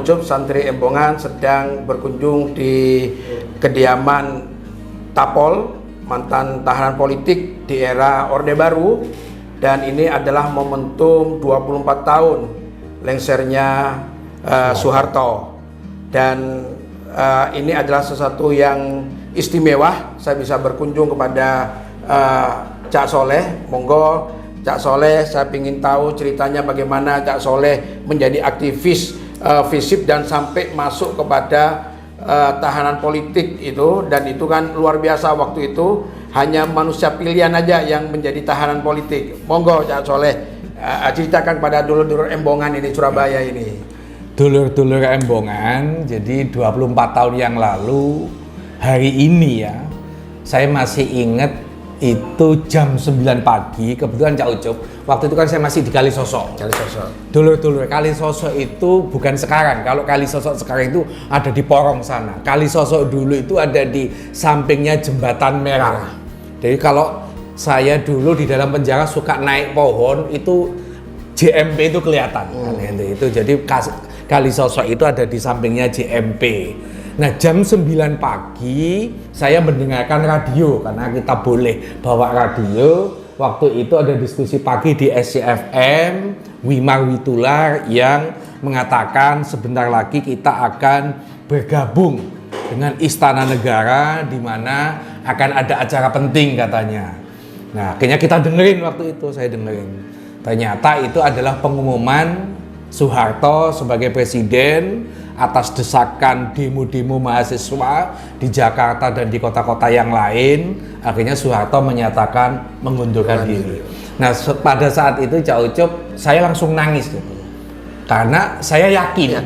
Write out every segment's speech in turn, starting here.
Ucup, santri Embongan sedang berkunjung di kediaman Tapol, mantan tahanan politik di era Orde Baru, dan ini adalah momentum 24 tahun lengsernya Soeharto, dan ini adalah sesuatu yang istimewa. Saya bisa berkunjung kepada Cak Soleh. Monggo Cak Soleh, saya ingin tahu ceritanya bagaimana Cak Soleh menjadi aktivis FISIP dan sampai masuk kepada tahanan politik itu, dan itu kan luar biasa. Waktu itu hanya manusia pilihan aja yang menjadi tahanan politik. Monggo Cak Soleh, ceritakan pada dulur-dulur Embongan ini, Surabaya ini. Dulur-dulur Embongan, jadi 24 tahun yang lalu hari ini ya, saya masih ingat itu jam 9 pagi, kebetulan Cak Ucup, waktu itu kan saya masih di Kalisosok. Dulur-dulur, Kalisosok itu bukan sekarang. Kalau Kalisosok sekarang itu ada di Porong sana. Kalisosok dulu itu ada di sampingnya Jembatan Merah. Jadi kalau saya dulu di dalam penjara suka naik pohon, itu JMP itu kelihatan. Itu jadi Kalisosok itu ada di sampingnya JMP. Nah, jam 9 pagi saya mendengarkan radio karena kita boleh bawa radio. Waktu itu ada diskusi pagi di SCFM, Wimar Witular yang mengatakan sebentar lagi kita akan bergabung dengan Istana Negara di mana akan ada acara penting katanya. Nah, akhirnya kita dengerin waktu itu, saya dengerin. Ternyata itu adalah pengumuman Soeharto sebagai presiden atas desakan demo-demo mahasiswa di Jakarta dan di kota-kota yang lain. Akhirnya Soeharto menyatakan mengundurkan diri. Nah, pada saat itu Cak Ucup, saya langsung nangis gitu. Karena saya yakin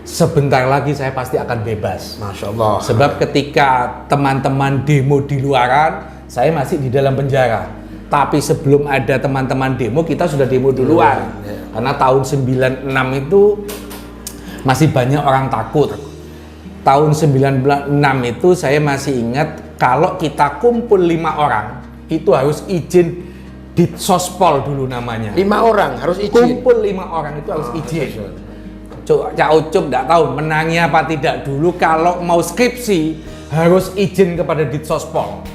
sebentar lagi saya pasti akan bebas. Masya Allah. Sebab ketika teman-teman demo di luaran, saya masih di dalam penjara. Tapi sebelum ada teman-teman demo, kita sudah demo duluan. Karena tahun 96 itu masih banyak orang takut. Tahun 96 itu saya masih ingat kalau kita kumpul 5 orang itu harus izin di Sospol dulu namanya. 5 orang harus izin. Kumpul 5 orang itu harus izin. Cak Ucup enggak tahu menangnya apa tidak dulu, kalau mau skripsi harus izin kepada Ditsospol.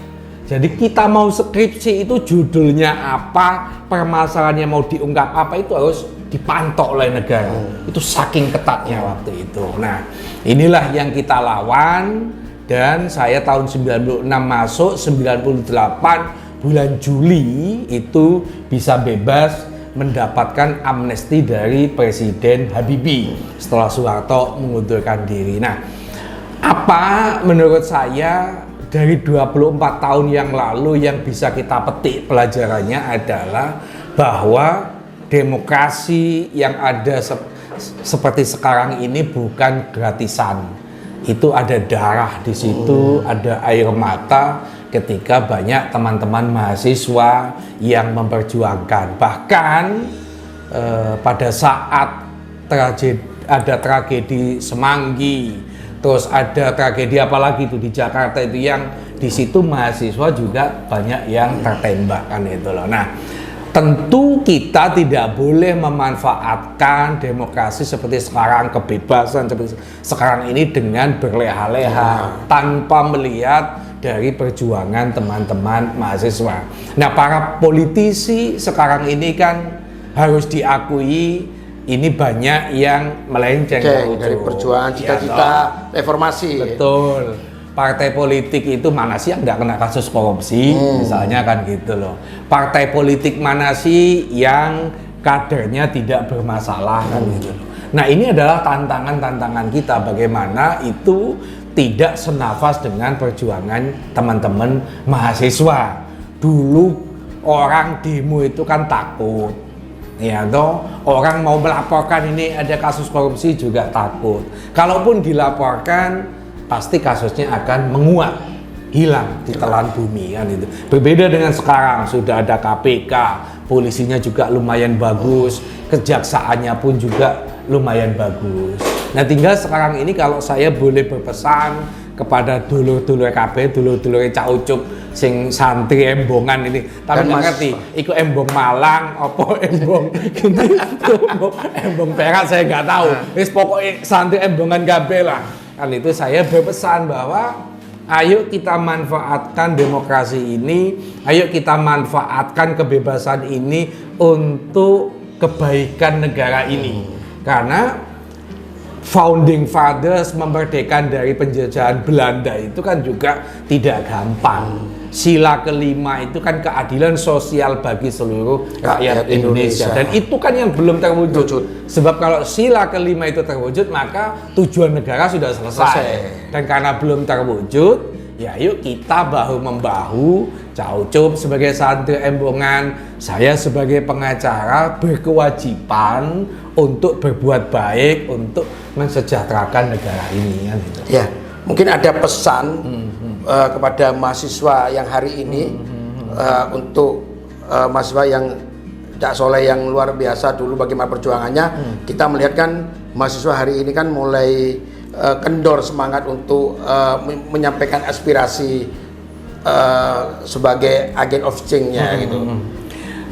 Jadi kita mau skripsi itu judulnya apa, permasalahannya mau diungkap apa, itu harus dipantau oleh negara. Itu saking ketatnya waktu itu. Nah, inilah yang kita lawan, dan saya tahun 96 masuk, 98 bulan Juli itu bisa bebas mendapatkan amnesti dari Presiden Habibie setelah Soeharto mengundurkan diri. Nah, apa menurut saya dari 24 tahun yang lalu yang bisa kita petik pelajarannya adalah bahwa demokrasi yang ada seperti sekarang ini bukan gratisan. Itu ada darah di situ, ada air mata ketika banyak teman-teman mahasiswa yang memperjuangkan. Bahkan pada saat ada tragedi Semanggi, terus ada tragedi apalagi itu di Jakarta itu yang di situ mahasiswa juga banyak yang tertembak kan itu loh. Nah, tentu kita tidak boleh memanfaatkan demokrasi seperti sekarang, kebebasan seperti sekarang ini dengan berleha-leha tanpa melihat dari perjuangan teman-teman mahasiswa. Nah, para politisi sekarang ini kan harus diakui ini banyak yang melenceng dari perjuangan cita-cita reformasi. Betul. Partai politik itu mana sih yang nggak kena kasus korupsi, misalnya kan gitu loh. Partai politik mana sih yang kadernya tidak bermasalah kan gitu loh. Nah, ini adalah tantangan-tantangan kita bagaimana itu tidak senafas dengan perjuangan teman-teman mahasiswa. Dulu orang demo itu kan takut. Ya toh, orang mau melaporkan ini ada kasus korupsi juga takut. Kalaupun dilaporkan, pasti kasusnya akan menguap, hilang di telan bumi kan itu. Berbeda dengan sekarang, sudah ada KPK, polisinya juga lumayan bagus, kejaksaannya pun juga lumayan bagus. Nah, tinggal sekarang ini kalau saya boleh berpesan kepada dulur-dulur KB, dulur-dulur Cak Ucup sing santri embongan ini. Tapi nggak ngerti, iku embong Malang, opo embong embong Perak saya nggak tahu. Wis pokoknya santri embongan kabeh lah. Kan itu saya berpesan bahwa ayo kita manfaatkan demokrasi ini, ayo kita manfaatkan kebebasan ini untuk kebaikan negara ini. Karena Founding Fathers memerdekakan dari penjajahan Belanda itu kan juga tidak gampang. Sila kelima itu kan keadilan sosial bagi seluruh rakyat Indonesia. Dan itu kan yang belum terwujud. Sebab kalau sila kelima itu terwujud, maka tujuan negara sudah selesai. Dan karena belum terwujud, ya yuk kita bahu-membahu, Cak Ucup sebagai santri embongan, saya sebagai pengacara berkewajiban untuk berbuat baik, untuk mensejahterakan negara ini. Kan, gitu. Ya, mungkin ada pesan kepada mahasiswa yang hari ini untuk mahasiswa yang Cak Soleh yang luar biasa dulu bagaimana perjuangannya. Kita melihat kan mahasiswa hari ini kan mulai kendor semangat untuk menyampaikan aspirasi sebagai agent of change-nya gitu.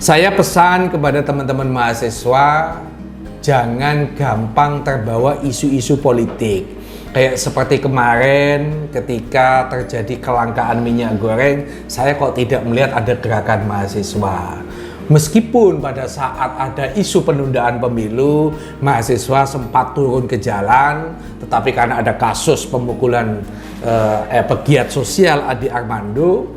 Saya pesan kepada teman-teman mahasiswa, jangan gampang terbawa isu-isu politik. Kayak seperti kemarin ketika terjadi kelangkaan minyak goreng, saya kok tidak melihat ada gerakan mahasiswa. Meskipun pada saat ada isu penundaan pemilu, mahasiswa sempat turun ke jalan, tetapi karena ada kasus pemukulan pegiat sosial Adi Armando,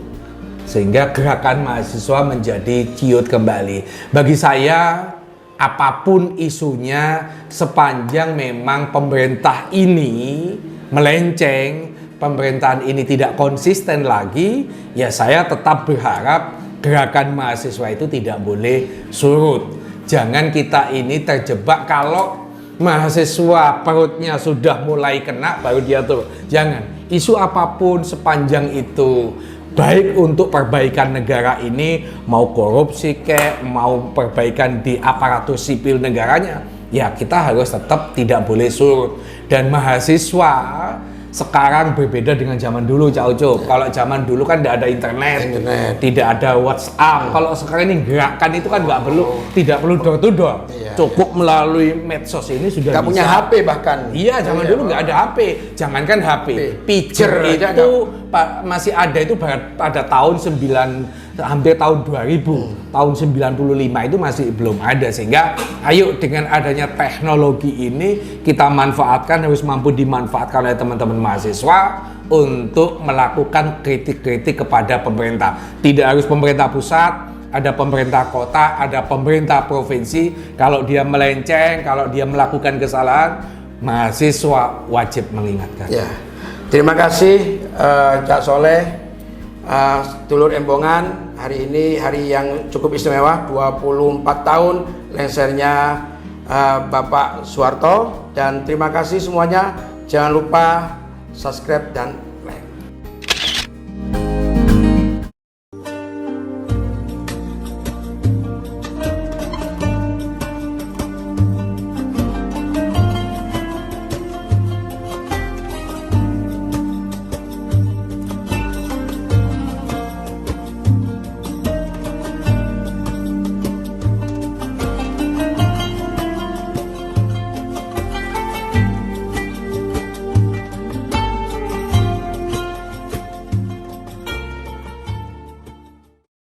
sehingga gerakan mahasiswa menjadi ciut kembali. Bagi saya, apapun isunya, sepanjang memang pemerintah ini melenceng, pemerintahan ini tidak konsisten lagi, ya saya tetap berharap gerakan mahasiswa itu tidak boleh surut. Jangan kita ini terjebak kalau mahasiswa perutnya sudah mulai kena baru dia turun. Jangan. Isu apapun sepanjang itu baik untuk perbaikan negara ini, mau korupsi kek, mau perbaikan di aparatur sipil negaranya, ya kita harus tetap tidak boleh surut. Dan mahasiswa sekarang berbeda dengan zaman dulu, Cak Ucup. Kalau zaman dulu kan tidak ada internet, tidak ada WhatsApp. Kalau sekarang ini gerakan itu kan tidak perlu door to door. Cukup melalui medsos ini sudah nggak bisa. punya HP bahkan. Iya, zaman dulu nggak ada HP. Jangankan HP, pager itu masih ada itu pada tahun hampir tahun 2000, tahun 95 itu masih belum ada. Sehingga ayo dengan adanya teknologi ini kita manfaatkan, harus mampu dimanfaatkan oleh teman-teman mahasiswa untuk melakukan kritik-kritik kepada pemerintah. Tidak harus pemerintah pusat, ada pemerintah kota, ada pemerintah provinsi. Kalau dia melenceng, kalau dia melakukan kesalahan, mahasiswa wajib mengingatkan. Ya. Terima kasih Cak Soleh, dulur embongan. Hari ini hari yang cukup istimewa, 24 tahun lengsernya Bapak Soeharto. Dan terima kasih semuanya. Jangan lupa subscribe dan